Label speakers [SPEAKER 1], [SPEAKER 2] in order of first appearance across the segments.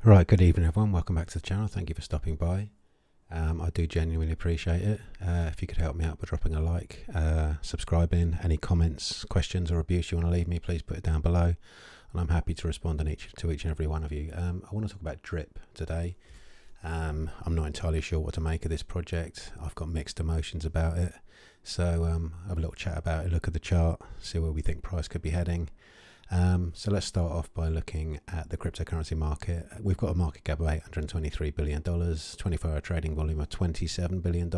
[SPEAKER 1] Right, good evening everyone, welcome back to the channel, thank you for stopping by. I do genuinely appreciate it. If you could help me out by dropping a like, subscribing, any comments, questions or abuse you want to leave me, please put it down below and I'm happy to respond to each and every one of you. I want to talk about drip today. I'm not entirely sure what to make of this project. I've got mixed emotions about it, so have a little chat about it, look at the chart, see where we think price could be heading. So let's start off by looking at the cryptocurrency market. We've got a market cap of $823 billion, 24-hour trading volume of $27 billion,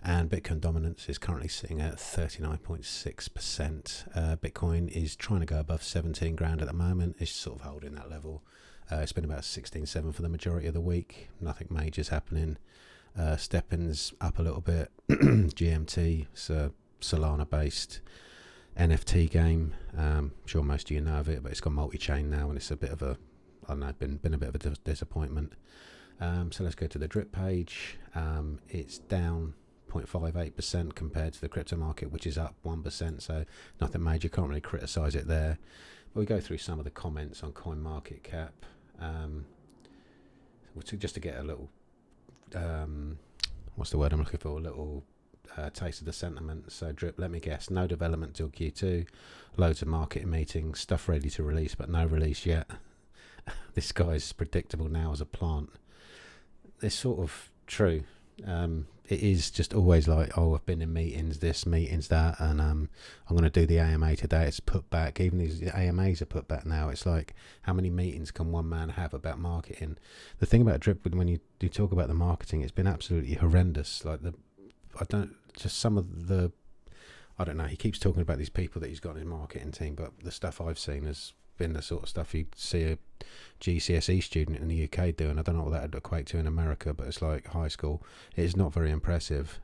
[SPEAKER 1] and Bitcoin dominance is currently sitting at 39.6%. Bitcoin is trying to go above 17 grand at the moment. It's sort of holding that level. It's been about 16.7 for the majority of the week. Nothing major is happening. Stepping's up a little bit. GMT, so Solana based NFT game. I'm sure most of you know of it, but it's got multi-chain now and it's a bit of a, I don't know, been a bit of a disappointment. So let's go to the drip page. It's down 0.58% compared to the crypto market, which is up 1%, so nothing major, can't really criticize it there. But we go through some of the comments on CoinMarketCap, just to get a little what's the word I'm looking for, a little taste of the sentiment. So drip, let me guess, no development till Q2, loads of marketing meetings, stuff ready to release but no release yet. This guy's predictable now as a plant. It's sort of true. It is just always like, oh, I've been in meetings, this, meetings, that, and I'm going to do the AMA today. It's put back. Even these AMAs are put back now. It's like, how many meetings can one man have about marketing? The thing about drip, when you talk about the marketing, it's been absolutely horrendous. Like I don't know, he keeps talking about these people that he's got in his marketing team, but the stuff I've seen has been the sort of stuff you'd see a GCSE student in the UK doing. I don't know what that would equate to in America, but it's like high school. It's not very impressive.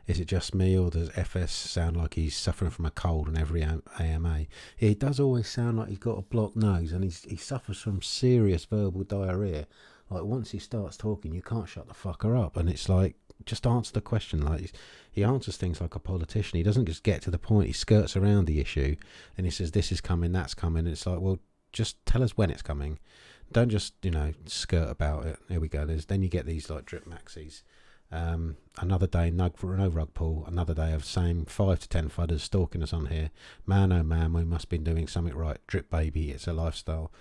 [SPEAKER 1] Is it just me, or does FS sound like he's suffering from a cold in every AMA? He does always sound like he's got a blocked nose, and he suffers from serious verbal diarrhea. Like, once he starts talking, you can't shut the fucker up, and it's like, just answer the question. Like, he answers things like a politician. He doesn't just get to the point. He skirts around the issue, and he says, this is coming, that's coming. It's like, well, just tell us when it's coming. Don't just, skirt about it. Here we go. Then you get these like drip maxis. Another day, no rug pull. Another day of same 5 to 10 fudders stalking us on here. Man, oh man, we must be doing something right. Drip baby, it's a lifestyle.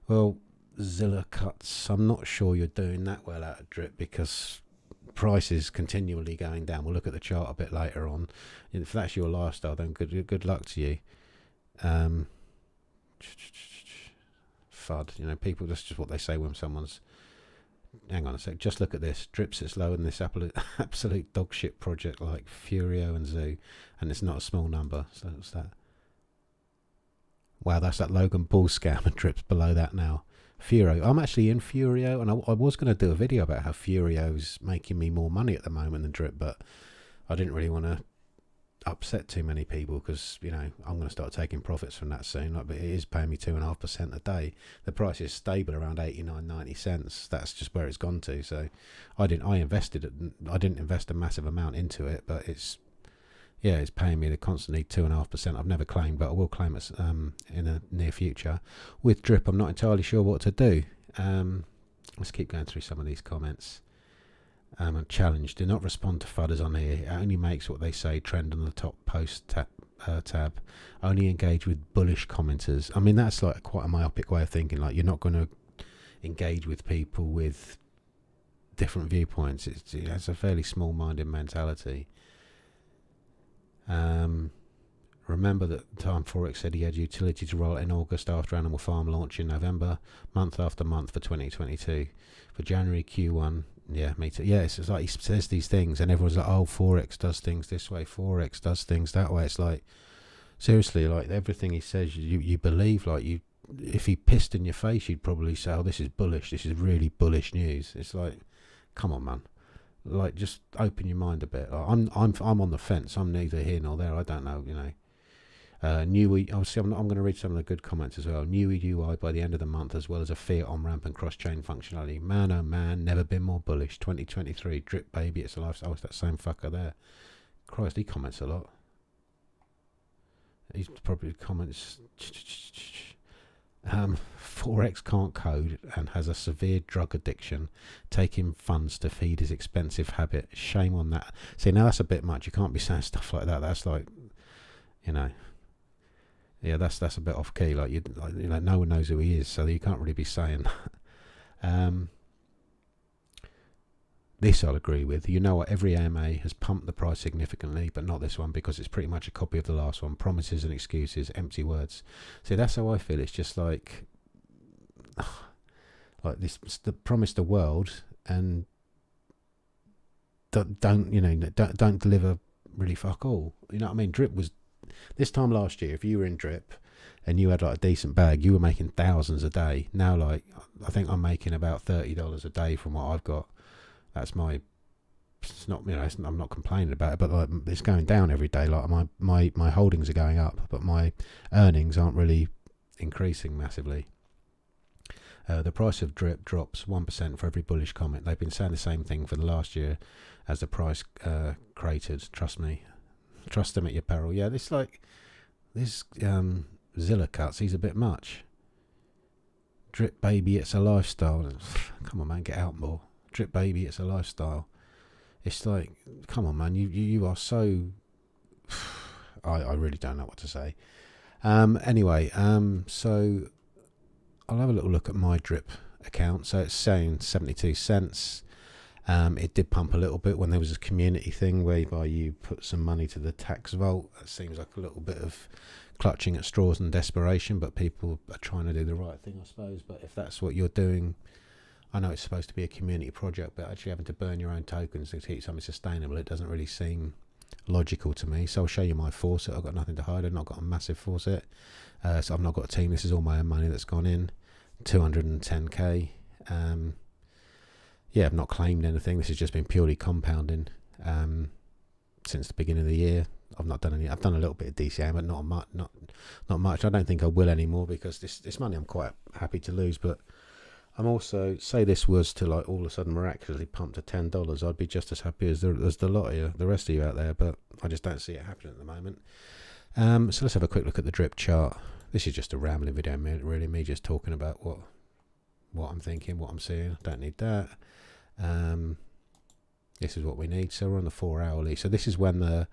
[SPEAKER 1] Well, Zilla cuts, I'm not sure you're doing that well out of drip, because price is continually going down. We'll look at the chart a bit later on. If that's your lifestyle, then good luck to you. FUD, people, that's just what they say when someone's, hang on a sec, just look at this. Drip sits low in this absolute dog shit project like Furio and Zoo, and it's not a small number. So what's that? Wow, that's that Logan Paul scam, and Drip's below that now. Furio, I'm actually in Furio, and I was going to do a video about how Furio's making me more money at the moment than Drip, but I didn't really want to upset too many people, because I'm going to start taking profits from that soon. But it is paying me 2.5% a day. The price is stable around 89-90 cents. That's just where it's gone to. So I didn't invest a massive amount into it, but it's paying me constantly 2.5%. I've never claimed, but I will claim it in the near future. With drip, I'm not entirely sure what to do. Let's keep going through some of these comments. Challenge, do not respond to fudders on here. It only makes what they say trend on the top post tab. Only engage with bullish commenters. I mean, that's like quite a myopic way of thinking. Like, you're not going to engage with people with different viewpoints. It's a fairly small-minded mentality. Remember that Time Forex said he had utility to roll in August after Animal Farm launch in November, month after month for 2022. For January Q1, yeah, me too. Yeah, it's like he says these things and everyone's like, oh, Forex does things this way, Forex does things that way. It's like, seriously, like everything he says, you believe. Like, if he pissed in your face, you'd probably say, oh, this is bullish, this is really bullish news. It's like, come on, man. Like, just open your mind a bit. Like, I'm on the fence. I'm neither here nor there. I don't know. New obviously I'm going to read some of the good comments as well. New UI by the end of the month, as well as a fiat on ramp and cross chain functionality. Man, oh man, never been more bullish. 2023 drip baby, it's a lifestyle. Oh, it's that same fucker there. Christ, he comments a lot. He's probably comments. Forex can't code and has a severe drug addiction, taking funds to feed his expensive habit. Shame on that. See, now that's a bit much. You can't be saying stuff like that. That's like, you know, yeah, that's a bit off key. Like, no one knows who he is, so you can't really be saying that. This I'll agree with. You know what? Every AMA has pumped the price significantly, but not this one because it's pretty much a copy of the last one. Promises and excuses, empty words. See, that's how I feel. It's just like this. Promise the world and don't deliver really fuck all. You know what I mean? Drip was this time last year. If you were in Drip and you had like a decent bag, you were making thousands a day. Now, like, I think I'm making about $30 a day from what I've got. That's my. It's not, I'm not complaining about it, but like, it's going down every day. Like my holdings are going up, but my earnings aren't really increasing massively. The price of Drip drops 1% for every bullish comment. They've been saying the same thing for the last year as the price cratered. Trust me, trust them at your peril. Yeah, this Zilla cuts. He's a bit much. Drip baby, it's a lifestyle. Come on, man, get out more. Drip baby, it's a lifestyle. It's like, come on, man, you are so. I really don't know what to say. Anyway, so I'll have a little look at my Drip account. So it's saying 72 cents. It did pump a little bit when there was a community thing whereby you put some money to the tax vault. That seems like a little bit of clutching at straws and desperation, but people are trying to do the right thing, I suppose. But if that's what you're doing, I know it's supposed to be a community project, but actually having to burn your own tokens to keep something sustainable, it doesn't really seem logical to me. So I'll show you my faucet. I've got nothing to hide. I've not got a massive faucet. So I've not got a team. This is all my own money that's gone in. 210k. Yeah, I've not claimed anything. This has just been purely compounding since the beginning of the year. I've not done any. I've done a little bit of DCA, but not much. Not much. I don't think I will anymore because this money I'm quite happy to lose, but I'm also, say this was to like all of a sudden miraculously pump to $10, I'd be just as happy as the lot of you, the rest of you out there, but I just don't see it happening at the moment. So let's have a quick look at the Drip chart. This is just a rambling video, really, me just talking about what I'm thinking, what I'm seeing. I don't need that. This is what we need. So we're on the 4 hourly. So this is when the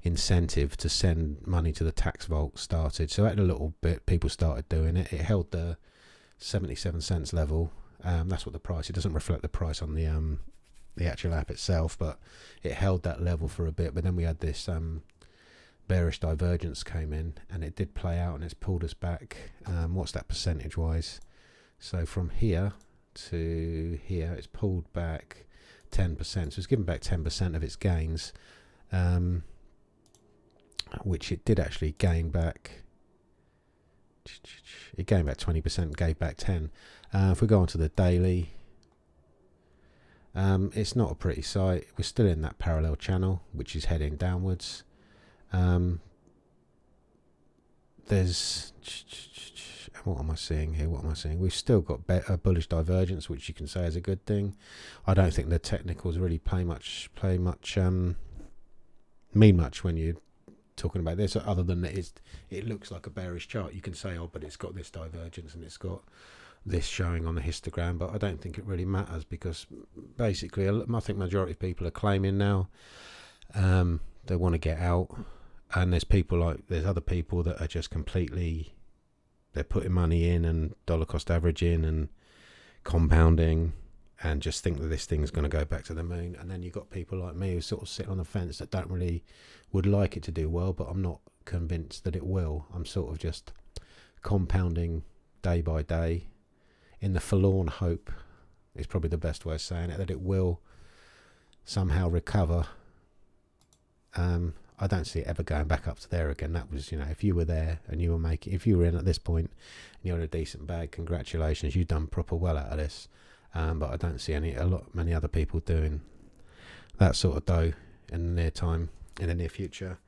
[SPEAKER 1] incentive to send money to the tax vault started. So at a little bit, people started doing it. It held the 77 cents level. That's what the price. It doesn't reflect the price on the actual app itself, but it held that level for a bit. But then we had this bearish divergence came in, and it did play out, and it's pulled us back. What's that percentage wise? So from here to here, it's pulled back 10%. So it's given back 10% of its gains, which it did actually gain back. It gained back 20%, gave back 10. If we go on to the daily, it's not a pretty sight. We're still in that parallel channel, which is heading downwards. There's, what am I seeing here? What am I seeing? We've still got a bullish divergence, which you can say is a good thing. I don't think the technicals really mean much when you're talking about this, other than that it looks like a bearish chart. You can say, oh, but it's got this divergence and it's got this showing on the histogram, but I don't think it really matters, because basically I think majority of people are claiming now they want to get out, and there's other people that are just completely, they're putting money in and dollar cost averaging and compounding and just think that this thing's going to go back to the moon. And then you've got people like me who sort of sit on the fence that would like it to do well, but I'm not convinced that it will. I'm sort of just compounding day by day in the forlorn hope, is probably the best way of saying it, that it will somehow recover. I don't see it ever going back up to there again. That was, if you were there and if you were in at this point and you're in a decent bag, congratulations, you've done proper well out of this. But I don't see many other people doing that sort of dough in the near future.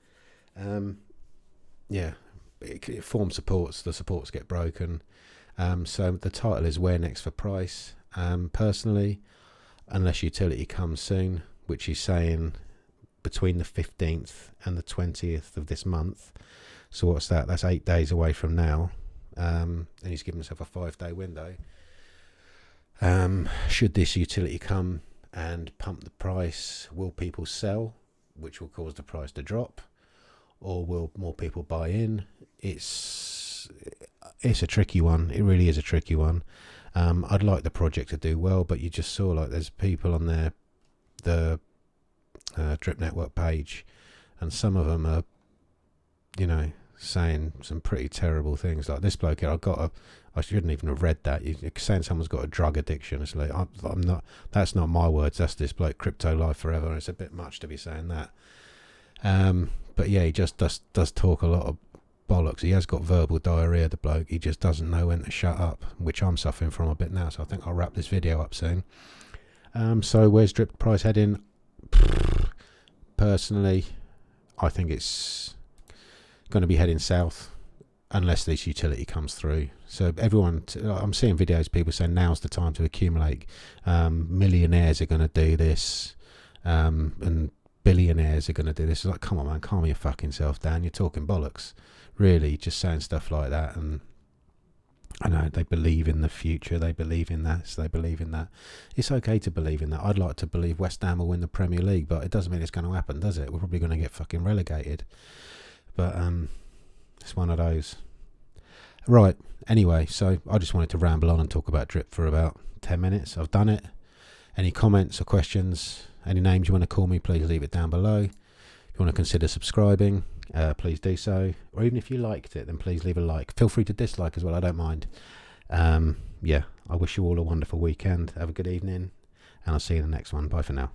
[SPEAKER 1] It forms supports. The supports get broken. So the title is Where Next for Price. Personally, unless utility comes soon, which he's saying between the 15th and the 20th of this month. So what's that? That's 8 days away from now. and he's given himself a 5-day window. Should this utility come and pump the price, will people sell, which will cause the price to drop, or will more people buy in? It's a tricky one. It really is a tricky one. I'd like the project to do well, but you just saw like there's people on the Drip Network page, and some of them are, saying some pretty terrible things. Like this bloke here, I shouldn't even have read that. You're saying someone's got a drug addiction. It's like I'm not. That's not my words. That's this bloke, Crypto Life Forever. It's a bit much to be saying that. But yeah, he just does talk a lot of bollocks. He has got verbal diarrhea, the bloke. He just doesn't know when to shut up, which I'm suffering from a bit now. So I think I'll wrap this video up soon. So where's drip price heading? Personally, I think it's going to be heading south unless this utility comes through. So everyone, I'm seeing videos, people saying now's the time to accumulate. Millionaires are going to do this, and billionaires are going to do this. It's like, come on, man, calm your fucking self down. You're talking bollocks, really, just saying stuff like that. And I know they believe in the future, they believe in that, so they believe in that. It's okay to believe in that. I'd like to believe West Ham will win the Premier League, but it doesn't mean it's going to happen, does it? We're probably going to get fucking relegated. But it's one of those. Right, anyway, so I just wanted to ramble on and talk about drip for about 10 minutes. I've done it. Any comments or questions, any names you want to call me, please leave it down below. If you want to consider subscribing, please do so. Or even if you liked it, then please leave a like. Feel free to dislike as well, I don't mind. Yeah, I wish you all a wonderful weekend. Have a good evening, and I'll see you in the next one. Bye for now.